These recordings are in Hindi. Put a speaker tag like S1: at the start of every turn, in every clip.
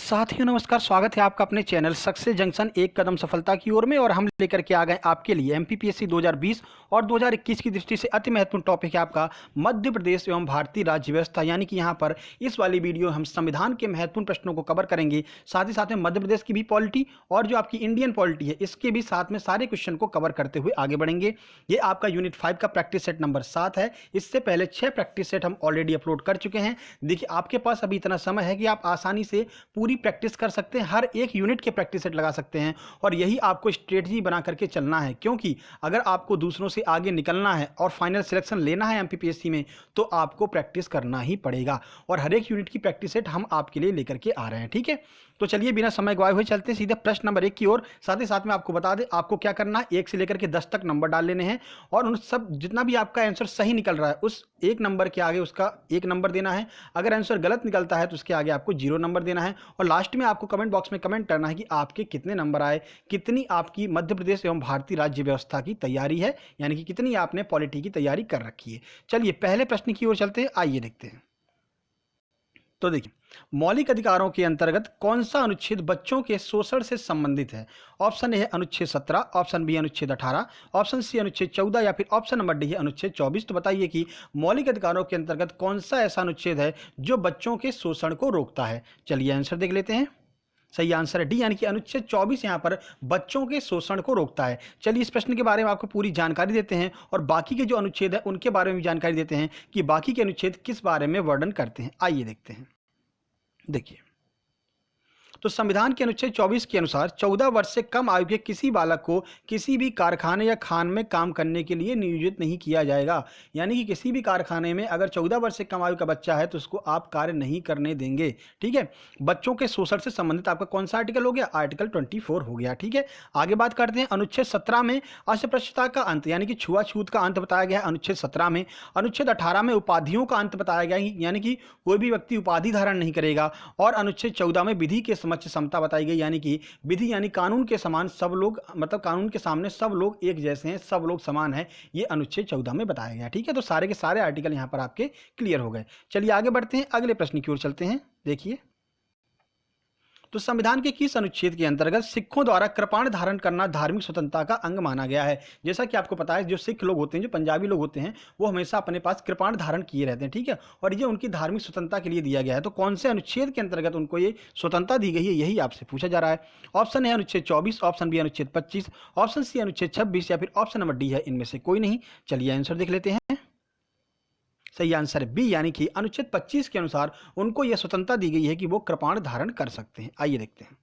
S1: साथियों नमस्कार, स्वागत है आपका अपने चैनल सक्सेस जंक्शन एक कदम सफलता की ओर में। और हम लेकर के आ गए आपके लिए एमपीपीएससी 2020 और 2021 की दृष्टि से अति महत्वपूर्ण टॉपिक है आपका मध्य प्रदेश एवं भारतीय राज्य व्यवस्था। यानी कि यहाँ पर इस वाली वीडियो हम संविधान के महत्वपूर्ण प्रश्नों को कवर करेंगे, साथ ही साथ में मध्य प्रदेश की भी पॉलिटी और जो आपकी इंडियन पॉलिटी है इसके भी साथ में सारे क्वेश्चन को कवर करते हुए आगे बढ़ेंगे। ये आपका यूनिट 5 का प्रैक्टिस सेट नंबर 7 है। इससे पहले 6 प्रैक्टिस सेट हम ऑलरेडी अपलोड कर चुके हैं। देखिए, आपके पास अभी इतना समय है कि आप आसानी से पूरी प्रैक्टिस कर सकते हैं, हर एक यूनिट के प्रैक्टिस सेट लगा सकते हैं। और यही आपको स्ट्रेटजी बना करके चलना है, क्योंकि अगर आपको दूसरों से आगे निकलना है और फाइनल सिलेक्शन लेना है एमपीपीएससी में तो आपको प्रैक्टिस करना ही पड़ेगा। और हर एक यूनिट की प्रैक्टिस सेट हम आपके लिए लेकर के आ रहे हैं। ठीक है, तो चलिए बिना समय गवाए हुए चलते हैं सीधे प्रश्न नंबर 1 की ओर। साथ ही साथ में आपको बता दें आपको क्या करना है, 1 से लेकर के 10 तक नंबर डाल लेने हैं और उन सब जितना भी आपका आंसर सही निकल रहा है उस एक नंबर के आगे उसका 1 नंबर देना है। अगर आंसर गलत निकलता है तो उसके आगे आपको 0 नंबर देना है। और लास्ट में आपको कमेंट बॉक्स में कमेंट करना है कि आपके कितने नंबर आए, कितनी आपकी मध्य प्रदेश एवं भारतीय राज्य व्यवस्था की तैयारी है, यानी कि कितनी आपने पॉलिटी की तैयारी कर रखी है। चलिए पहले प्रश्न की ओर चलते हैं, आइए देखते हैं। तो देखिए, मौलिक अधिकारों के अंतर्गत कौन सा अनुच्छेद बच्चों के शोषण से संबंधित है? ऑप्शन ए है अनुच्छेद 17, ऑप्शन बी अनुच्छेद 18, ऑप्शन सी अनुच्छेद 14 या फिर ऑप्शन नंबर डी है अनुच्छेद 24। तो बताइए कि मौलिक अधिकारों के अंतर्गत कौन सा ऐसा अनुच्छेद है जो बच्चों के शोषण को रोकता है। चलिए आंसर देख लेते हैं। सही आंसर है डी, यानी कि अनुच्छेद 24 यहाँ पर बच्चों के शोषण को रोकता है। चलिए इस प्रश्न के बारे में आपको पूरी जानकारी देते हैं और बाकी के जो अनुच्छेद है उनके बारे में भी जानकारी देते हैं कि बाकी के अनुच्छेद किस बारे में वर्णन करते हैं। आइए देखते हैं। देखिए, तो संविधान के अनुच्छेद 24 के अनुसार 14 वर्ष से कम आयु के किसी बालक को किसी भी कारखाने या खान में काम करने के लिए नियोजित नहीं किया जाएगा। यानी कि किसी भी कारखाने में अगर 14 वर्ष से कम आयु का बच्चा है तो उसको आप कार्य नहीं करने देंगे। ठीक है, बच्चों के शोषण से संबंधित आपका कौन सा आर्टिकल हो गया? आर्टिकल 24 हो गया। ठीक है, आगे बात करते हैं। अनुच्छेद 17 में अस्पृश्यता का अंत यानी कि छुआछूत का अंत बताया गया है अनुच्छेद 17 में। अनुच्छेद 18 में उपाधियों का अंत बताया गया है, यानी कि कोई भी व्यक्ति उपाधि धारण नहीं करेगा। और अनुच्छेद 14 में विधि के समक्ष समता बताई गई, यानी कि विधि यानी कानून के समान सब लोग, मतलब कानून के सामने सब लोग एक जैसे हैं, सब लोग समान हैं, ये अनुच्छेद 14 में बताया गया। ठीक है, तो सारे के सारे आर्टिकल यहां पर आपके क्लियर हो गए। चलिए आगे बढ़ते हैं, अगले प्रश्न की ओर चलते हैं। देखिए, तो संविधान के किस अनुच्छेद के अंतर्गत सिखों द्वारा कृपाण धारण करना धार्मिक स्वतंत्रता का अंग माना गया है? जैसा कि आपको पता है जो सिख लोग होते हैं, जो पंजाबी लोग होते हैं, वो हमेशा अपने पास कृपाण धारण किए रहते हैं। ठीक है, और ये उनकी धार्मिक स्वतंत्रता के लिए दिया गया है। तो कौन से अनुच्छेद के अंतर्गत उनको ये स्वतंत्रता दी गई है, यही आपसे पूछा जा रहा है। ऑप्शन है अनुच्छेद 24, ऑप्शन बी अनुच्छेद 25, ऑप्शन सी अनुच्छेद 26 या फिर ऑप्शन नंबर डी है इनमें से कोई नहीं। चलिए आंसर देख लेते हैं। सही आंसर है बी, यानी कि अनुच्छेद 25 के अनुसार उनको यह स्वतंत्रता दी गई है कि वो कृपाण धारण कर सकते हैं। आइए देखते हैं।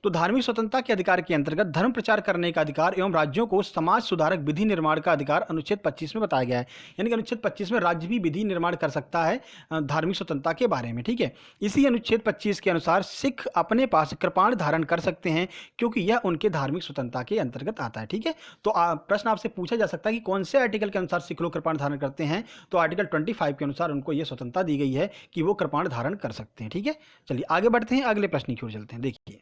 S1: तो धार्मिक स्वतंत्रता के अधिकार के अंतर्गत धर्म प्रचार करने का अधिकार एवं राज्यों को समाज सुधारक विधि निर्माण का अधिकार अनुच्छेद 25 में बताया गया है। यानी कि अनुच्छेद 25 में राज्य भी विधि निर्माण कर सकता है धार्मिक स्वतंत्रता के बारे में। ठीक है, इसी अनुच्छेद 25 के अनुसार सिख अपने पास कृपाण धारण कर सकते हैं क्योंकि यह उनके धार्मिक स्वतंत्रता के अंतर्गत आता है। ठीक है, तो प्रश्न आपसे पूछा जा सकता है कि कौन से आर्टिकल के अनुसार सिख लोग कृपाण धारण करते हैं, तो आर्टिकल 25 के अनुसार उनको यह स्वतंत्रता दी गई है कि वो कृपाण धारण कर सकते हैं। ठीक है, चलिए आगे बढ़ते हैं, अगले प्रश्न की ओर चलते हैं। देखिए,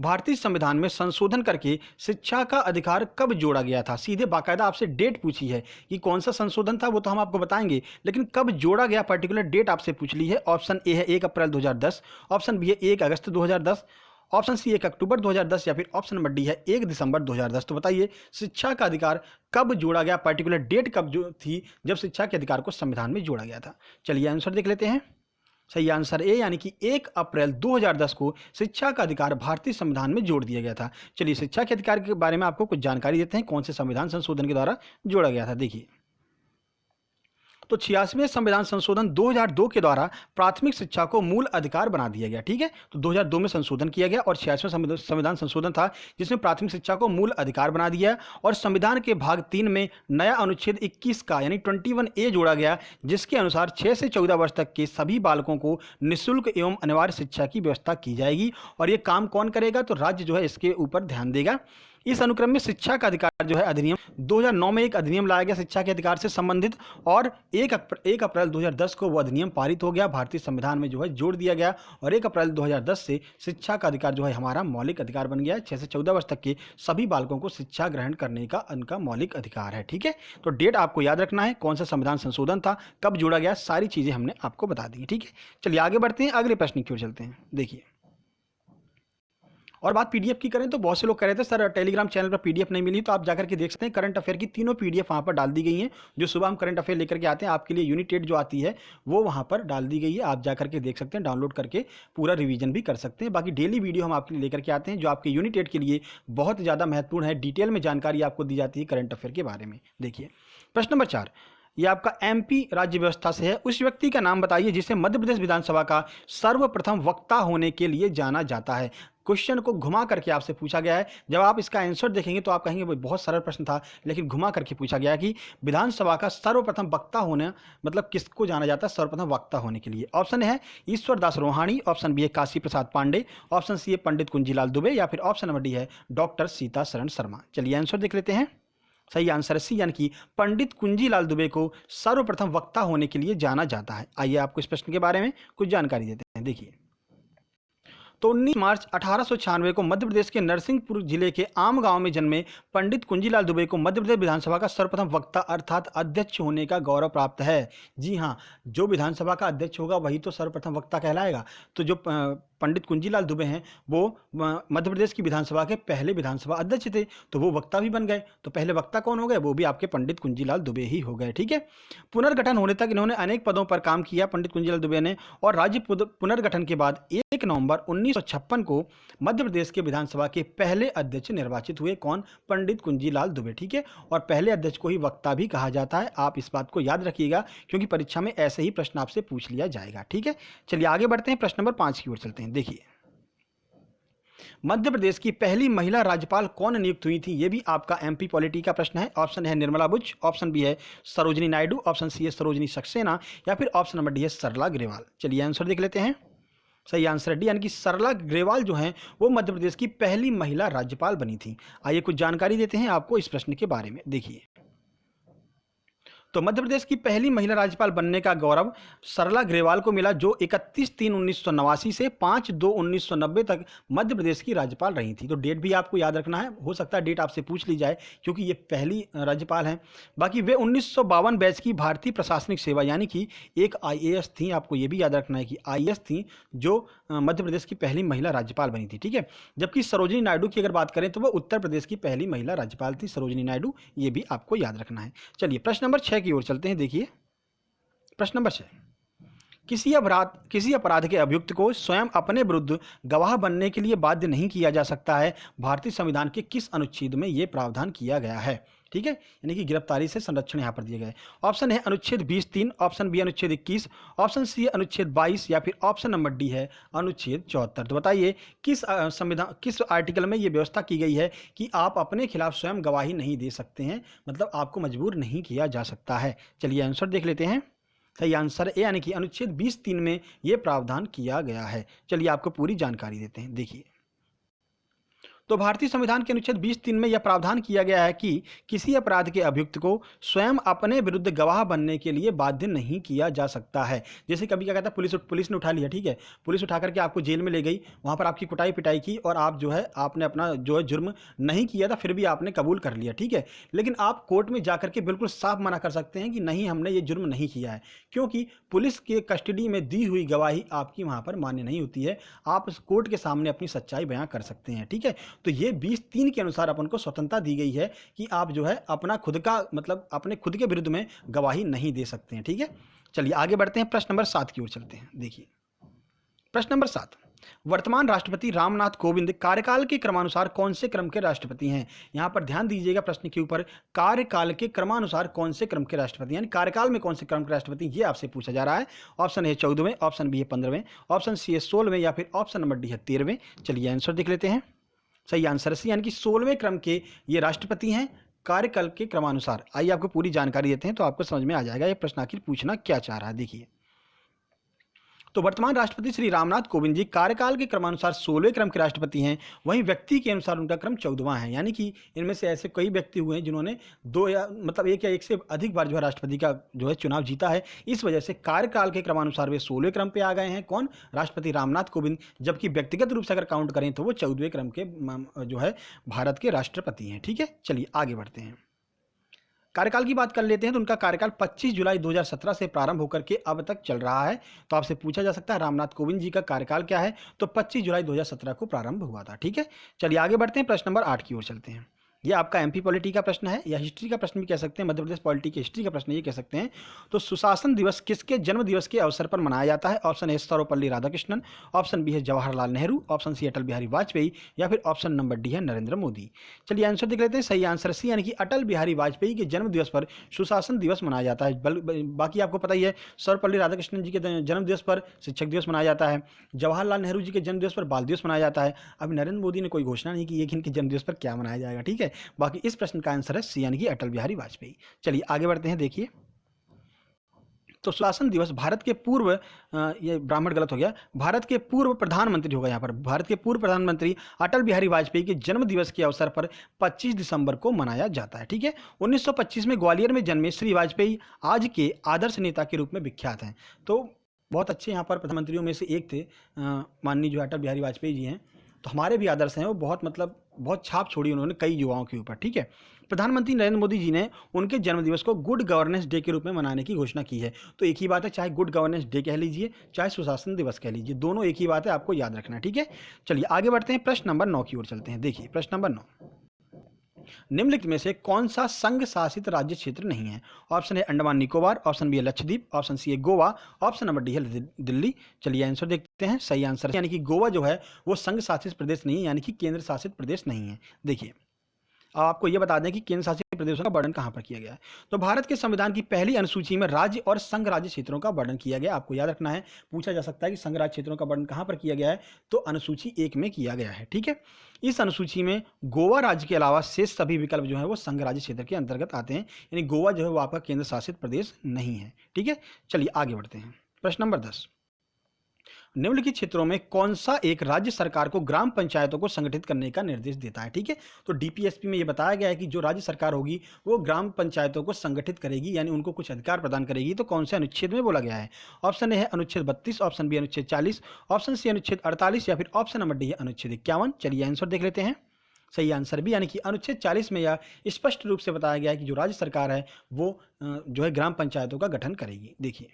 S1: भारतीय संविधान में संशोधन करके शिक्षा का अधिकार कब जोड़ा गया था? सीधे बाकायदा आपसे डेट पूछी है कि कौन सा संशोधन था, वो तो हम आपको बताएंगे, लेकिन कब जोड़ा गया पर्टिकुलर डेट आपसे पूछ ली है। ऑप्शन ए है 1 अप्रैल 2010, ऑप्शन बी है 1 अगस्त 2010, ऑप्शन सी 1 अक्टूबर 2010 या फिर ऑप्शन नंबर डी है 1 दिसंबर 2010। तो बताइए शिक्षा का अधिकार कब जोड़ा गया, पर्टिकुलर डेट कब जो थी जब शिक्षा के अधिकार को संविधान में जोड़ा गया था। चलिए आंसर देख लेते हैं। सही आंसर ए, यानी कि 1 अप्रैल 2010 को शिक्षा का अधिकार भारतीय संविधान में जोड़ दिया गया था। चलिए शिक्षा के अधिकार के बारे में आपको कुछ जानकारी देते हैं, कौन से संविधान संशोधन के द्वारा जोड़ा गया था। देखिए, तो 86वें संविधान संशोधन 2002 के द्वारा प्राथमिक शिक्षा को मूल अधिकार बना दिया गया। ठीक है, तो 2002 में संशोधन किया गया और 86वां संविधान संशोधन था जिसमें प्राथमिक शिक्षा को मूल अधिकार बना दिया। और संविधान के भाग 3 में नया अनुच्छेद 21 का यानी 21A जोड़ा गया, जिसके अनुसार 6 से 14 वर्ष तक के सभी बालकों को निःशुल्क एवं अनिवार्य शिक्षा की व्यवस्था की जाएगी। और ये काम कौन करेगा? तो राज्य जो है इसके ऊपर ध्यान देगा। इस अनुक्रम में शिक्षा का अधिकार जो है अधिनियम 2009 में एक अधिनियम लाया गया शिक्षा के अधिकार से संबंधित, और 1 अप्रैल 2010 को वो अधिनियम पारित हो गया, भारतीय संविधान में जो है जोड़ दिया गया, और 1 अप्रैल 2010 से शिक्षा का अधिकार जो है हमारा मौलिक अधिकार बन गया है। 6 से 14 वर्ष तक के सभी बालकों को शिक्षा ग्रहण करने का उनका मौलिक अधिकार है। ठीक है, तो डेट आपको याद रखना है, कौन सा संविधान संशोधन था, कब जोड़ा गया, सारी चीजें हमने आपको बता दी। ठीक है, चलिए आगे बढ़ते हैं, अगले प्रश्न की ओर चलते हैं। देखिए, और बात पीडीएफ की करें तो बहुत से लोग कह रहे थे सर टेलीग्राम चैनल पर पीडीएफ नहीं मिली, तो आप जाकर के देख सकते हैं, करंट अफेयर की तीनों पीडीएफ वहाँ पर डाल दी गई हैं। जो सुबह हम करंट अफेयर लेकर के आते हैं आपके लिए यूनिट 8 जो आती है वो वहाँ पर डाल दी गई है, आप जाकर के देख सकते हैं, डाउनलोड करके पूरा रिवीजन भी कर सकते हैं। बाकी डेली वीडियो हम आपके लिए लेकर के आते हैं जो आपके यूनिट 8 के लिए बहुत ज़्यादा महत्वपूर्ण है, डिटेल में जानकारी आपको दी जाती है करंट अफेयर के बारे में। देखिए प्रश्न नंबर 4, ये आपका एमपी राज्य व्यवस्था से है। उस व्यक्ति का नाम बताइए जिसे मध्य प्रदेश विधानसभा का सर्वप्रथम वक्ता होने के लिए जाना जाता है। क्वेश्चन को घुमा करके आपसे पूछा गया है, जब आप इसका आंसर देखेंगे तो आप कहेंगे भाई बहुत सरल प्रश्न था, लेकिन घुमा करके पूछा गया है कि विधानसभा का सर्वप्रथम वक्ता होने मतलब किसको जाना जाता है सर्वप्रथम वक्ता होने के लिए। ऑप्शन है ईश्वर दास रोहाणी, ऑप्शन बी है काशी प्रसाद पांडे, ऑप्शन सी है पंडित कुंजीलाल दुबे, या फिर ऑप्शन नंबर डी है डॉक्टर सीता शरण शर्मा। चलिए आंसर देख लेते हैं। सही आंसर है सी, यानी कि पंडित कुंजीलाल दुबे को सर्वप्रथम वक्ता होने के लिए जाना जाता है। आइए आपको इस प्रश्न के बारे में कुछ जानकारी देते हैं। देखिए, तो 19 मार्च 1896 को मध्य प्रदेश के नरसिंहपुर जिले के आम गांव में जन्मे पंडित कुंजीलाल दुबे को मध्य प्रदेश विधानसभा का सर्वप्रथम वक्ता अर्थात अध्यक्ष होने का गौरव प्राप्त है। जी हाँ, जो विधानसभा का अध्यक्ष होगा वही तो सर्वप्रथम वक्ता कहलाएगा। तो जो पंडित कुंजीलाल दुबे हैं वो मध्य प्रदेश की विधानसभा के पहले विधानसभा अध्यक्ष थे, तो वो वक्ता भी बन गए। तो पहले वक्ता कौन हो गए, वो भी आपके पंडित कुंजीलाल दुबे ही हो गए। ठीक है, पुनर्गठन होने तक इन्होंने अनेक पदों पर काम किया पंडित कुंजीलाल दुबे ने, और राज्य पुनर्गठन के बाद 1 नवंबर 1956 को मध्य प्रदेश के विधानसभा के पहले अध्यक्ष निर्वाचित हुए। कौन, पंडित कुंजीलाल दुबे। ठीक है, और पहले अध्यक्ष को ही वक्ता भी कहा जाता है, आप इस बात को याद रखिएगा क्योंकि परीक्षा में ऐसे ही प्रश्न आपसे पूछ लिया जाएगा। ठीक है, चलिए आगे बढ़ते हैं, प्रश्न नंबर 5 की ओर चलते हैं। देखिए, मध्य प्रदेश की पहली महिला राज्यपाल कौन नियुक्त हुई थी, यह भी आपका एमपी पॉलिटी का प्रश्न है। ऑप्शन है निर्मला बुच, ऑप्शन बी है सरोजिनी नायडू, ऑप्शन सी है सरोजिनी सक्सेना, या फिर ऑप्शन नंबर डी है सरला ग्रेवाल। चलिए आंसर देख लेते हैं। सही आंसर है डी, यानी कि सरला ग्रेवाल जो हैं वो मध्य प्रदेश की पहली महिला राज्यपाल बनी थी। आइए कुछ जानकारी देते हैं आपको इस प्रश्न के बारे में। देखिए, तो मध्य प्रदेश की पहली महिला राज्यपाल बनने का गौरव सरला ग्रेवाल को मिला, जो 31/3/1989 से 5/2/1990 तक मध्य प्रदेश की राज्यपाल रही थी। तो डेट भी आपको याद रखना है, हो सकता है डेट आपसे पूछ ली जाए क्योंकि ये पहली राज्यपाल हैं। बाकी वे 1952 बैच की भारतीय प्रशासनिक सेवा यानी कि एक IAS थी, आपको ये भी याद रखना है कि IAS थी जो मध्य प्रदेश की पहली महिला राज्यपाल बनी थी। ठीक है, जबकि सरोजिनी नायडू की अगर बात करें तो वो उत्तर प्रदेश की पहली महिला राज्यपाल थी, सरोजिनी नायडू, ये भी आपको याद रखना है। चलिए प्रश्न नंबर 6 की ओर चलते हैं। देखिए प्रश्न नंबर 6, किसी अपराध के अभियुक्त को स्वयं अपने विरुद्ध गवाह बनने के लिए बाध्य नहीं किया जा सकता है, भारतीय संविधान के किस अनुच्छेद में यह प्रावधान किया गया है। ठीक है, यानी कि गिरफ्तारी से संरक्षण यहां पर दिए गए। ऑप्शन है अनुच्छेद 20(3), ऑप्शन बी अनुच्छेद 21, ऑप्शन सी अनुच्छेद 22, या फिर ऑप्शन नंबर डी है अनुच्छेद 74। तो बताइए किस आर्टिकल में ये व्यवस्था की गई है कि आप अपने खिलाफ स्वयं गवाही नहीं दे सकते हैं, मतलब आपको मजबूर नहीं किया जा सकता है। चलिए आंसर देख लेते हैं। सही आंसर ए, यानी कि अनुच्छेद 20(3) में यह प्रावधान किया गया है। चलिए आपको पूरी जानकारी देते हैं। देखिए, तो भारतीय संविधान के अनुच्छेद 20(3) में यह प्रावधान किया गया है कि किसी अपराध के अभियुक्त को स्वयं अपने विरुद्ध गवाह बनने के लिए बाध्य नहीं किया जा सकता है। जैसे कभी क्या कहता है, पुलिस ने उठा लिया, ठीक है, पुलिस उठा करके आपको जेल में ले गई, वहां पर आपकी कुटाई पिटाई की और आप जो है आपने अपना जो है जुर्म नहीं किया था, फिर भी आपने कबूल कर लिया। ठीक है, लेकिन आप कोर्ट में जाकर के बिल्कुल साफ मना कर सकते हैं कि नहीं, हमने ये जुर्म नहीं किया है, क्योंकि पुलिस के कस्टडी में दी हुई गवाही आपकी वहां पर मान्य नहीं होती है। आप कोर्ट के सामने अपनी सच्चाई बयां कर सकते हैं। ठीक है, तो ये 20(3) के अनुसार अपन को स्वतंत्रता दी गई है कि आप जो है अपना खुद का मतलब अपने खुद के विरुद्ध में गवाही नहीं दे सकते हैं। ठीक है, चलिए आगे बढ़ते हैं, प्रश्न नंबर 7 की ओर चलते हैं। देखिए प्रश्न नंबर 7, वर्तमान राष्ट्रपति रामनाथ कोविंद कार्यकाल के क्रमानुसार कौन से क्रम के राष्ट्रपति हैं। यहां पर ध्यान दीजिएगा प्रश्न के ऊपर, कार्यकाल के क्रमानुसार कौन से क्रम के राष्ट्रपति, यानी कार्यकाल में कौन से क्रम के राष्ट्रपति, ये आपसे पूछा जा रहा है। ऑप्शन है 14वें, ऑप्शन बी है 15वें, ऑप्शन सी है 16वें, या फिर ऑप्शन नंबर डी है 13वें। चलिए आंसर देख लेते हैं। सही आंसर सी, यानी कि 16वें क्रम के ये राष्ट्रपति हैं कार्यकाल के क्रमानुसार। आइए आपको पूरी जानकारी देते हैं तो आपको समझ में आ जाएगा ये प्रश्न आखिर पूछना क्या चाह रहा है। देखिए, तो वर्तमान राष्ट्रपति श्री रामनाथ कोविंद जी कार्यकाल के क्रमानुसार 16वें क्रम के राष्ट्रपति हैं। वहीं व्यक्ति के अनुसार उनका क्रम 14वां है, यानी कि इनमें से ऐसे कई व्यक्ति हुए हैं जिन्होंने दो या मतलब एक या एक से अधिक बार जो है राष्ट्रपति का जो है चुनाव जीता है। इस वजह से कार्यकाल के क्रमानुसार वे 16वें क्रम पे आ गए हैं। कौन? राष्ट्रपति रामनाथ कोविंद। जबकि व्यक्तिगत रूप से अगर काउंट करें तो वो 14वें क्रम के जो है भारत के राष्ट्रपति हैं। ठीक है, चलिए आगे बढ़ते हैं। कार्यकाल की बात कर लेते हैं तो उनका कार्यकाल 25 जुलाई 2017 से प्रारंभ होकर के अब तक चल रहा है। तो आपसे पूछा जा सकता है रामनाथ कोविंद जी का कार्यकाल क्या है, तो 25 जुलाई 2017 को प्रारंभ हुआ था। ठीक है, चलिए आगे बढ़ते हैं, प्रश्न नंबर 8 की ओर चलते हैं। ये आपका एमपी पॉलिटी का प्रश्न है या हिस्ट्री का प्रश्न भी कह सकते हैं, मध्य प्रदेश पॉलिटी की हिस्ट्री का प्रश्न ये कह सकते हैं। तो सुशासन दिवस किसके जन्म दिवस के अवसर पर मनाया जाता है? Option A Sarvepalli Radhakrishnan, option B है जवाहरलाल नेहरू, ऑप्शन सी अटल बिहारी वाजपेयी या फिर ऑप्शन नंबर डी है नरेंद्र मोदी। चलिए आंसर देख लेते हैं। सही आंसर सी यानी कि अटल बिहारी वाजपेयी के जन्म दिवस पर सुशासन दिवस मनाया जाता है। बाकी आपको पता ही है सर्वपल्ली राधाकृष्णन जी के जन्म दिवस पर शिक्षक दिवस मनाया जाता है, जवाहरलाल नेहरू जी के जन्म दिवस पर बाल दिवस मनाया जाता है। अभी नरेंद्र मोदी ने कोई घोषणा नहीं की है कि इनके जन्म दिवस पर क्या मनाया जाएगा। ठीक है, बाकी इस प्रश्न का आंसर है सी यानी कि अटल बिहारी वाजपेयी। चलिए आगे बढ़ते हैं। देखिए तो सुशासन दिवस भारत के पूर्व ये ब्राह्मण गलत हो गया, भारत के पूर्व प्रधानमंत्री होगा यहाँ पर, भारत के पूर्व प्रधानमंत्री अटल बिहारी वाजपेयी के जन्म दिवस के अवसर पर 25 दिसंबर को मनाया जाता है। ठीक है, 1925 में ग्वालियर में जन्मे श्री वाजपेयी आज के आदर्श नेता के रूप में विख्यात हैं। तो बहुत अच्छे यहाँ पर प्रधानमंत्रियों में से एक थे माननीय जो अटल बिहारी वाजपेयी जी हैं। तो हमारे भी आदर्श हैं, वो बहुत छाप छोड़ी उन्होंने कई युवाओं के ऊपर। ठीक है, प्रधानमंत्री नरेंद्र मोदी जी ने उनके जन्मदिवस को गुड गवर्नेंस डे के रूप में मनाने की घोषणा की है। तो एक ही बात है, चाहे गुड गवर्नेंस डे कह लीजिए चाहे सुशासन दिवस कह लीजिए, दोनों एक ही बात है, आपको याद रखना है। ठीक है, चलिए आगे बढ़ते हैं, प्रश्न नंबर 9 की ओर चलते हैं। देखिए प्रश्न नंबर 9, निम्नलिखित में से कौन सा संघ शासित राज्य क्षेत्र नहीं है? ऑप्शन है अंडमान निकोबार, ऑप्शन बी है लक्षद्वीप, ऑप्शन सी है गोवा, ऑप्शन नंबर डी है दिल्ली। चलिए आंसर देखते हैं। सही आंसर यानी कि गोवा जो है वो संघ शासित प्रदेश नहीं है, यानी कि केंद्र शासित प्रदेश नहीं है। देखिए अब आपको यह बता दें कि केंद्र शासित प्रदेशों का वर्णन कहां पर किया गया है। तो भारत के संविधान की पहली अनुसूची में राज्य और संघ राज्य क्षेत्रों का वर्णन किया गया। आपको याद रखना है, पूछा जा सकता है कि संघ राज्य क्षेत्रों का वर्णन कहां पर किया गया है, तो अनुसूची 1 में किया गया है। ठीक है, इस अनुसूची में गोवा राज्य के अलावा शेष सभी विकल्प जो है वो संघ राज्य क्षेत्र के अंतर्गत आते हैं, यानी गोवा जो है वो आपका केंद्र शासित प्रदेश नहीं है। ठीक है, चलिए आगे बढ़ते हैं। प्रश्न नंबर 10, निम्नलिखित क्षेत्रों में कौन सा एक राज्य सरकार को ग्राम पंचायतों को संगठित करने का निर्देश देता है? ठीक है, तो डीपीएसपी में यह बताया गया है कि जो राज्य सरकार होगी वो ग्राम पंचायतों को संगठित करेगी, यानी उनको कुछ अधिकार प्रदान करेगी। तो कौन से अनुच्छेद में बोला गया है? ऑप्शन ए है अनुच्छेद 32, ऑप्शन बी अनुच्छेद 40, ऑप्शन सी अनुच्छेद 48 या फिर ऑप्शन नंबर डी है अनुच्छेद 51। चलिए आंसर देख लेते हैं। सही आंसर भी यानी कि अनुच्छेद 40 में यह स्पष्ट रूप से बताया गया है कि जो राज्य सरकार है वो जो है ग्राम पंचायतों का गठन करेगी। देखिए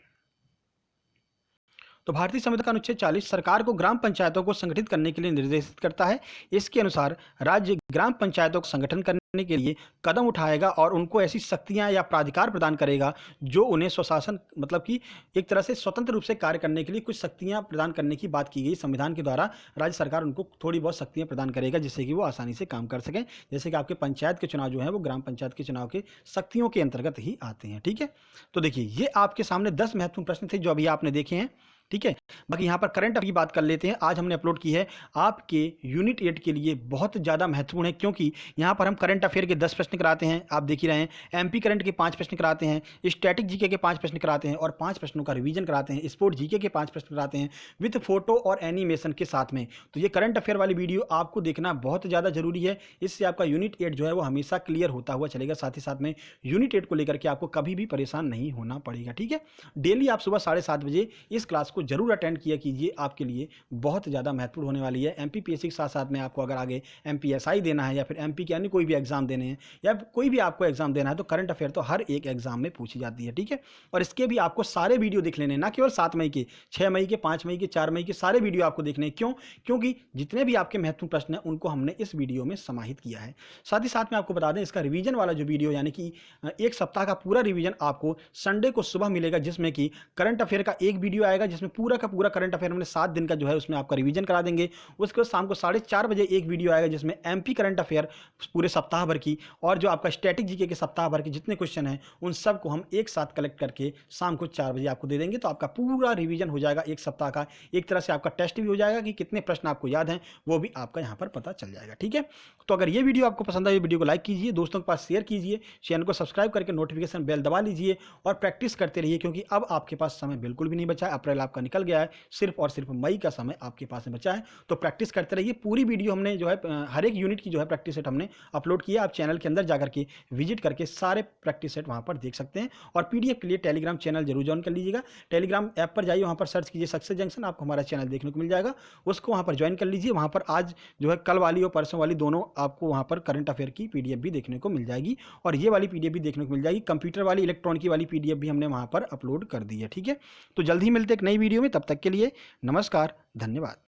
S1: तो भारतीय संविधान का अनुच्छेद 40 सरकार को ग्राम पंचायतों को संगठित करने के लिए निर्देशित करता है। इसके अनुसार राज्य ग्राम पंचायतों का संगठन करने के लिए कदम उठाएगा और उनको ऐसी शक्तियां या प्राधिकार प्रदान करेगा जो उन्हें स्वशासन मतलब कि एक तरह से स्वतंत्र रूप से कार्य करने के लिए कुछ शक्तियां प्रदान करने की बात की गई संविधान के द्वारा। राज्य सरकार उनको थोड़ी बहुत शक्तियां प्रदान करेगा जिससे कि वो आसानी से काम कर सकें। जैसे कि आपके पंचायत के चुनाव जो है वो ग्राम पंचायत के चुनाव के शक्तियों के अंतर्गत ही आते हैं। ठीक है, तो देखिए ये आपके सामने 10 महत्वपूर्ण प्रश्न थे जो अभी आपने देखे हैं। ठीक है, बाकी यहाँ पर करंट अफेयर की बात कर लेते हैं। आज हमने अपलोड की है आपके यूनिट 8 के लिए, बहुत ज़्यादा महत्वपूर्ण है क्योंकि यहाँ पर हम करंट अफेयर के 10 प्रश्न कराते हैं, आप देख ही रहे हैं। एमपी करंट के 5 प्रश्न कराते हैं, स्टैटिक जीके के 5 प्रश्न कराते हैं और 5 प्रश्नों का रिवीजन कराते हैं, स्पोर्ट जीके के 5 प्रश्न कराते हैं विथ फोटो और एनिमेशन के साथ में। तो ये करंट अफेयर वाली वीडियो आपको देखना बहुत ज़्यादा जरूरी है, इससे आपका यूनिट 8 जो है वो हमेशा क्लियर होता हुआ चलेगा। साथ ही साथ में यूनिट 8 को लेकर के आपको कभी भी परेशान नहीं होना पड़ेगा। ठीक है, डेली आप सुबह 7:30 बजे इस क्लास को जरूर अटेंड किया कीजिए, आपके लिए बहुत ज़्यादा महत्वपूर्ण होने वाली है। एमपीपीएससी के साथ साथ में आपको अगर आगे एमपीएसआई देना है या फिर एमपी के अन्य कोई भी एग्जाम देने हैं या कोई भी आपको एग्जाम देना है तो करंट अफेयर तो हर एक एग्जाम में पूछी जाती है। ठीक है, और इसके भी आपको सारे वीडियो देख लेने, ना केवल 7 मई के, 6 मई के, 5 मई के, 4 मई के सारे वीडियो आपको देखने। क्यों? क्योंकि जितने भी आपके महत्वपूर्ण प्रश्न हैं उनको हमने इस वीडियो में समाहित किया है। साथ ही साथ में आपको बता दें इसका रिवीजन वाला जो वीडियो यानी कि एक सप्ताह का पूरा रिवीजन आपको संडे को सुबह मिलेगा, जिसमें कि करंट अफेयर का एक वीडियो आएगा जिसमें पूरा का पूरा करंट अफेयर हमने 7 दिन का जो है उसमें आपका रिवीजन करा देंगे। उसके बाद शाम को 4:30 बजे एक वीडियो आएगा जिसमें एमपी करंट अफेयर पूरे सप्ताह भर की और जो आपका स्टैटिक जीके के सप्ताह भर के जितने क्वेश्चन हैं उन सब को हम एक साथ कलेक्ट करके शाम को 4 बजे आपको दे देंगे। तो आपका पूरा रिवीजन हो जाएगा एक सप्ताह का, एक तरह से आपका टेस्ट भी हो जाएगा कि कितने प्रश्न आपको याद हैं वो भी आपका यहाँ पर पता चल जाएगा। ठीक है, तो अगर ये वीडियो आपको पसंद आए वीडियो को लाइक कीजिए, दोस्तों के पास शेयर कीजिए, चैनल को सब्सक्राइब करके नोटिफिकेशन बेल दबा लीजिए और प्रैक्टिस करते रहिए क्योंकि अब आपके पास समय बिल्कुल भी नहीं बचा है। अप्रैल आपका निकल गया गया है, सिर्फ और सिर्फ मई का समय आपके पास में बचा है। तो प्रैक्टिस करते रहिए। पूरी वीडियो हमने जो है हर एक यूनिट की जो है प्रैक्टिस सेट हमने अपलोड किया। आप चैनल के अंदर जाकर के विजिट करके सारे प्रैक्टिस सेट वहाँ पर देख सकते हैं। और पीडीएफ के लिए टेलीग्राम चैनल जरूर ज्वाइन कर लीजिएगा। टेलीग्राम ऐप पर जाइए, वहाँ पर सर्च कीजिए सक्सेस जंक्शन, आपको हमारा चैनल देखने को मिल जाएगा। उसको वहाँ पर ज्वाइन कर लीजिए। वहाँ पर आज जो है कल वाली और परसों वाली दोनों आपको वहाँ पर करंट अफेयर की पीडीएफ भी देखने को मिल जाएगी, और ये वाली पीडीएफ भी देखने को मिल जाएगी। कंप्यूटर वाली, इलेक्ट्रॉनिक वाली पीडीएफ भी हमने वहाँ पर अपलोड कर दी है। ठीक है, तो जल्द ही मिलते एक नई वीडियो में। तब तक के लिए नमस्कार, धन्यवाद।